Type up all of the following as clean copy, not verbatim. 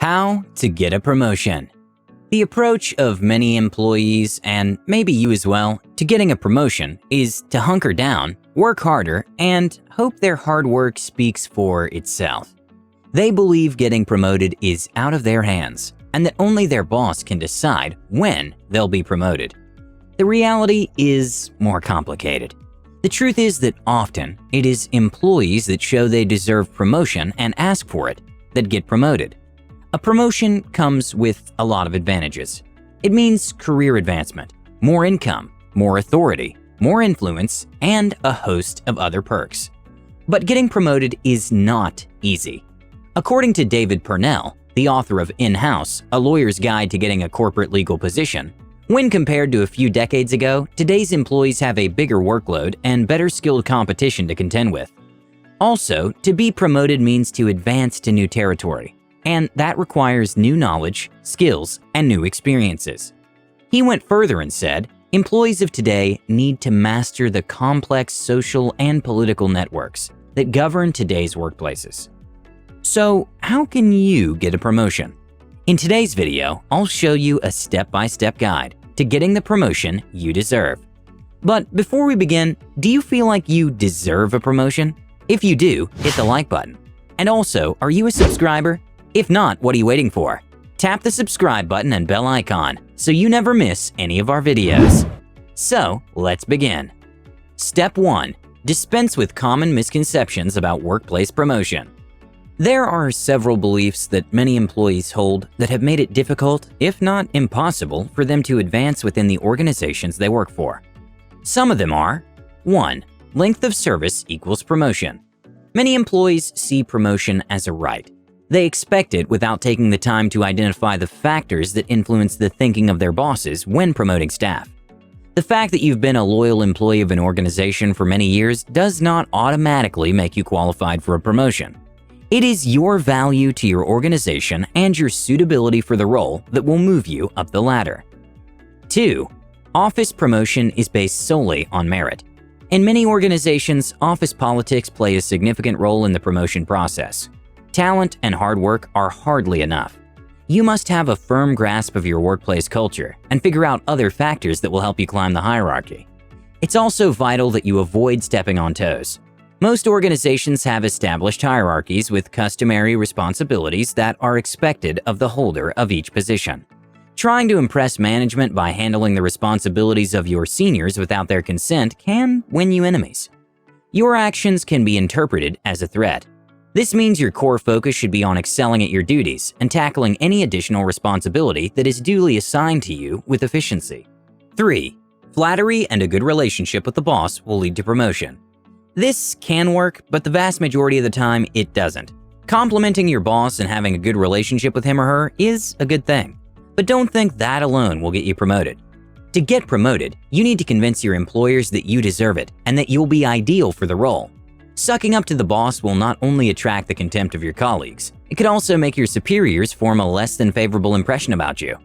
How to get a promotion. The approach of many employees, and maybe you as well, to getting a promotion is to hunker down, work harder, and hope their hard work speaks for itself. They believe getting promoted is out of their hands, and that only their boss can decide when they'll be promoted. The reality is more complicated. The truth is that often it is employees that show they deserve promotion and ask for it that get promoted. A promotion comes with a lot of advantages. It means career advancement, more income, more authority, more influence, and a host of other perks. But getting promoted is not easy. According to David Purnell, the author of In-House, A Lawyer's Guide to Getting a Corporate Legal Position, when compared to a few decades ago, today's employees have a bigger workload and better skilled competition to contend with. Also, to be promoted means to advance to new territory, and that requires new knowledge, skills, and new experiences. He went further and said, employees of today need to master the complex social and political networks that govern today's workplaces. So, how can you get a promotion? In today's video, I'll show you a step-by-step guide to getting the promotion you deserve. But before we begin, do you feel like you deserve a promotion? If you do, hit the like button. And also, are you a subscriber? If not, what are you waiting for? Tap the subscribe button and bell icon so you never miss any of our videos. So, let's begin. Step 1. Dispense with common misconceptions about workplace promotion. There are several beliefs that many employees hold that have made it difficult, if not impossible, for them to advance within the organizations they work for. Some of them are: 1. Length of service equals promotion. Many employees see promotion as a right. They expect it without taking the time to identify the factors that influence the thinking of their bosses when promoting staff. The fact that you've been a loyal employee of an organization for many years does not automatically make you qualified for a promotion. It is your value to your organization and your suitability for the role that will move you up the ladder. 2. Office promotion is based solely on merit. In many organizations, office politics play a significant role in the promotion process. Talent and hard work are hardly enough. You must have a firm grasp of your workplace culture and figure out other factors that will help you climb the hierarchy. It's also vital that you avoid stepping on toes. Most organizations have established hierarchies with customary responsibilities that are expected of the holder of each position. Trying to impress management by handling the responsibilities of your seniors without their consent can win you enemies. Your actions can be interpreted as a threat. This means your core focus should be on excelling at your duties and tackling any additional responsibility that is duly assigned to you with efficiency. 3. Flattery and a good relationship with the boss will lead to promotion. This can work, but the vast majority of the time it doesn't. Complimenting your boss and having a good relationship with him or her is a good thing, but don't think that alone will get you promoted. To get promoted, you need to convince your employers that you deserve it and that you'll be ideal for the role. Sucking up to the boss will not only attract the contempt of your colleagues, it could also make your superiors form a less than favorable impression about you.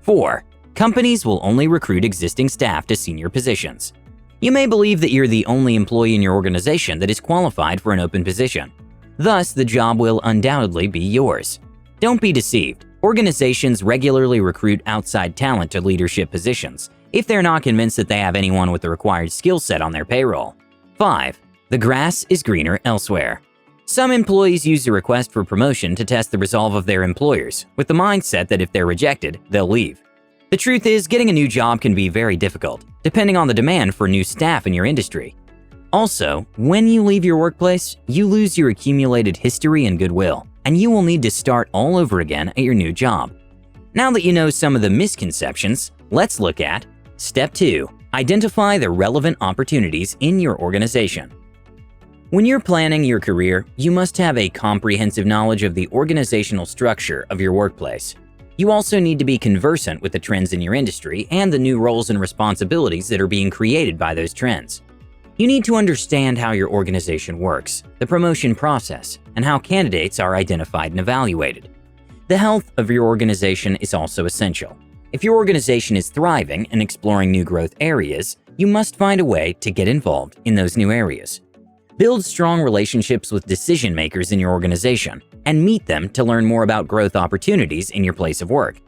4. Companies will only recruit existing staff to senior positions. You may believe that you're the only employee in your organization that is qualified for an open position. Thus, the job will undoubtedly be yours. Don't be deceived. Organizations regularly recruit outside talent to leadership positions if they're not convinced that they have anyone with the required skill set on their payroll. 5. The grass is greener elsewhere. Some employees use the request for promotion to test the resolve of their employers, with the mindset that if they're rejected, they'll leave. The truth is, getting a new job can be very difficult, depending on the demand for new staff in your industry. Also, when you leave your workplace, you lose your accumulated history and goodwill, and you will need to start all over again at your new job. Now that you know some of the misconceptions, let's look at Step 2. Identify the relevant opportunities in your organization. When you're planning your career, you must have a comprehensive knowledge of the organizational structure of your workplace. You also need to be conversant with the trends in your industry and the new roles and responsibilities that are being created by those trends. You need to understand how your organization works, the promotion process, and how candidates are identified and evaluated. The health of your organization is also essential. If your organization is thriving and exploring new growth areas, you must find a way to get involved in those new areas. Build strong relationships with decision makers in your organization and meet them to learn more about growth opportunities in your place of work.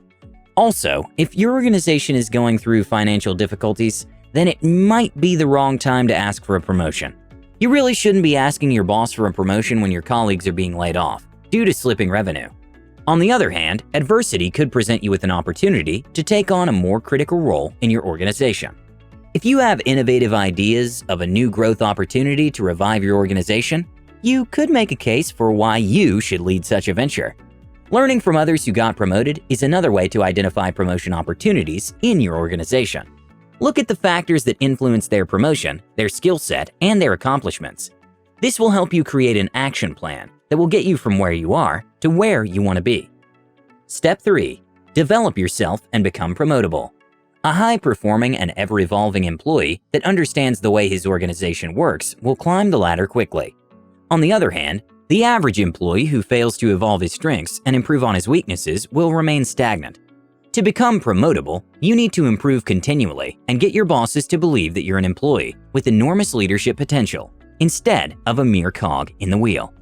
Also, if your organization is going through financial difficulties, then it might be the wrong time to ask for a promotion. You really shouldn't be asking your boss for a promotion when your colleagues are being laid off due to slipping revenue. On the other hand, adversity could present you with an opportunity to take on a more critical role in your organization. If you have innovative ideas of a new growth opportunity to revive your organization, you could make a case for why you should lead such a venture. Learning from others who got promoted is another way to identify promotion opportunities in your organization. Look at the factors that influence their promotion, their skill set, and their accomplishments. This will help you create an action plan that will get you from where you are to where you want to be. Step 3. Develop yourself and become promotable. A high-performing and ever-evolving employee that understands the way his organization works will climb the ladder quickly. On the other hand, the average employee who fails to evolve his strengths and improve on his weaknesses will remain stagnant. To become promotable, you need to improve continually and get your bosses to believe that you're an employee with enormous leadership potential instead of a mere cog in the wheel.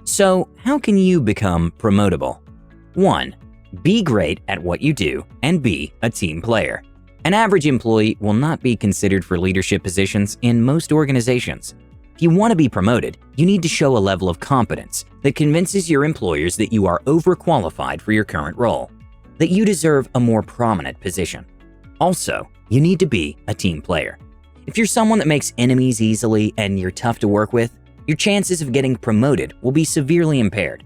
So, how can you become promotable? 1. Be great at what you do and be a team player. An average employee will not be considered for leadership positions in most organizations. If you want to be promoted, you need to show a level of competence that convinces your employers that you are overqualified for your current role, that you deserve a more prominent position. Also, you need to be a team player. If you're someone that makes enemies easily and you're tough to work with, your chances of getting promoted will be severely impaired.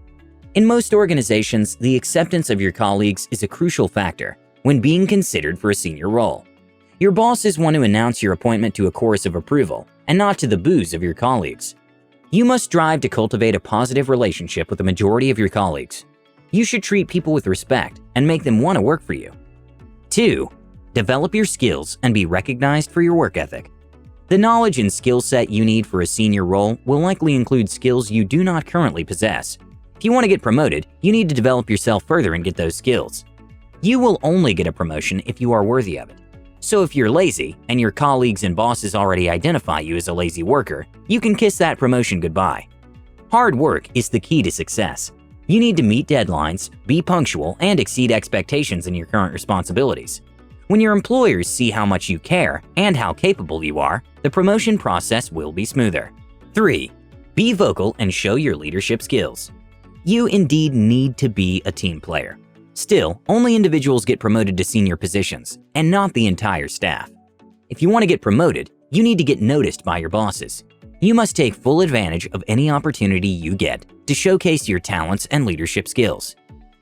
In most organizations, the acceptance of your colleagues is a crucial factor when being considered for a senior role. Your bosses want to announce your appointment to a chorus of approval and not to the boos of your colleagues. You must strive to cultivate a positive relationship with the majority of your colleagues. You should treat people with respect and make them want to work for you. 2. Develop your skills and be recognized for your work ethic. The knowledge and skill set you need for a senior role will likely include skills you do not currently possess. If you want to get promoted, you need to develop yourself further and get those skills. You will only get a promotion if you are worthy of it. So if you're lazy and your colleagues and bosses already identify you as a lazy worker, you can kiss that promotion goodbye. Hard work is the key to success. You need to meet deadlines, be punctual, and exceed expectations in your current responsibilities. When your employers see how much you care and how capable you are, the promotion process will be smoother. 3. Be vocal and show your leadership skills. You indeed need to be a team player. Still, only individuals get promoted to senior positions, and not the entire staff. If you want to get promoted, you need to get noticed by your bosses. You must take full advantage of any opportunity you get to showcase your talents and leadership skills.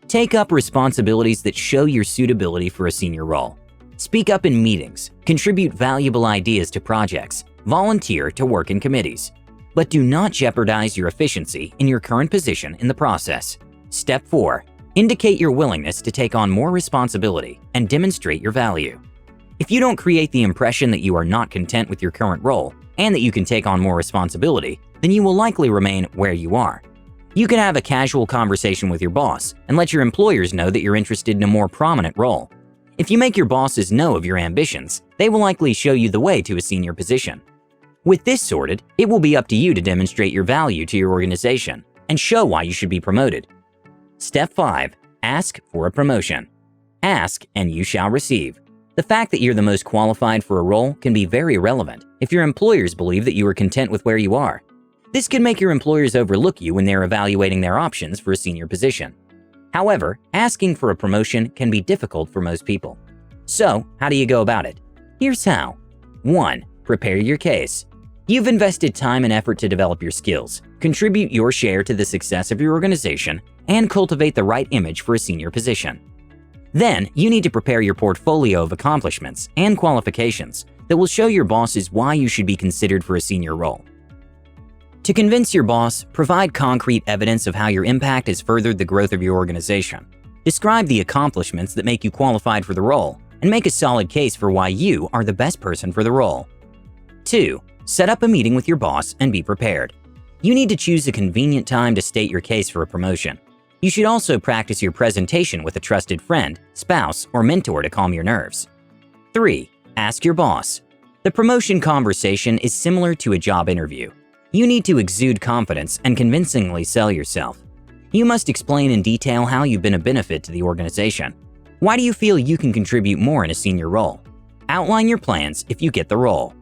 Take up responsibilities that show your suitability for a senior role. Speak up in meetings, contribute valuable ideas to projects, volunteer to work in committees. But do not jeopardize your efficiency in your current position in the process. Step 4. Indicate your willingness to take on more responsibility and demonstrate your value. If you don't create the impression that you are not content with your current role and that you can take on more responsibility, then you will likely remain where you are. You can have a casual conversation with your boss and let your employers know that you're interested in a more prominent role. If you make your bosses know of your ambitions, they will likely show you the way to a senior position. With this sorted, it will be up to you to demonstrate your value to your organization and show why you should be promoted. Step 5. Ask for a promotion. Ask and you shall receive. The fact that you're the most qualified for a role can be very relevant if your employers believe that you are content with where you are. This can make your employers overlook you when they're evaluating their options for a senior position. However, asking for a promotion can be difficult for most people. So, how do you go about it? Here's how. 1. Prepare your case. You've invested time and effort to develop your skills, contribute your share to the success of your organization, and cultivate the right image for a senior position. Then, you need to prepare your portfolio of accomplishments and qualifications that will show your bosses why you should be considered for a senior role. To convince your boss, provide concrete evidence of how your impact has furthered the growth of your organization. Describe the accomplishments that make you qualified for the role, and make a solid case for why you are the best person for the role. 2. Set up a meeting with your boss and be prepared. You need to choose a convenient time to state your case for a promotion. You should also practice your presentation with a trusted friend, spouse, or mentor to calm your nerves. 3. Ask your boss. The promotion conversation is similar to a job interview. You need to exude confidence and convincingly sell yourself. You must explain in detail how you've been a benefit to the organization. Why do you feel you can contribute more in a senior role? Outline your plans if you get the role.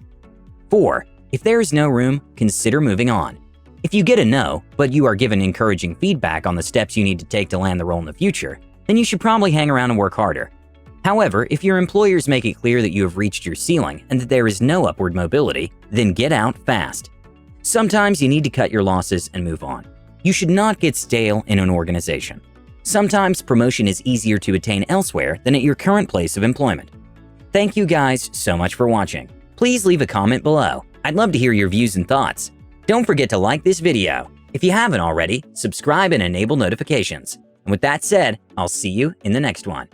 4. If there is no room, consider moving on. If you get a no, but you are given encouraging feedback on the steps you need to take to land the role in the future, then you should probably hang around and work harder. However, if your employers make it clear that you have reached your ceiling and that there is no upward mobility, then get out fast. Sometimes you need to cut your losses and move on. You should not get stale in an organization. Sometimes promotion is easier to attain elsewhere than at your current place of employment. Thank you guys so much for watching. Please leave a comment below. I'd love to hear your views and thoughts. Don't forget to like this video. If you haven't already, subscribe and enable notifications. And with that said, I'll see you in the next one.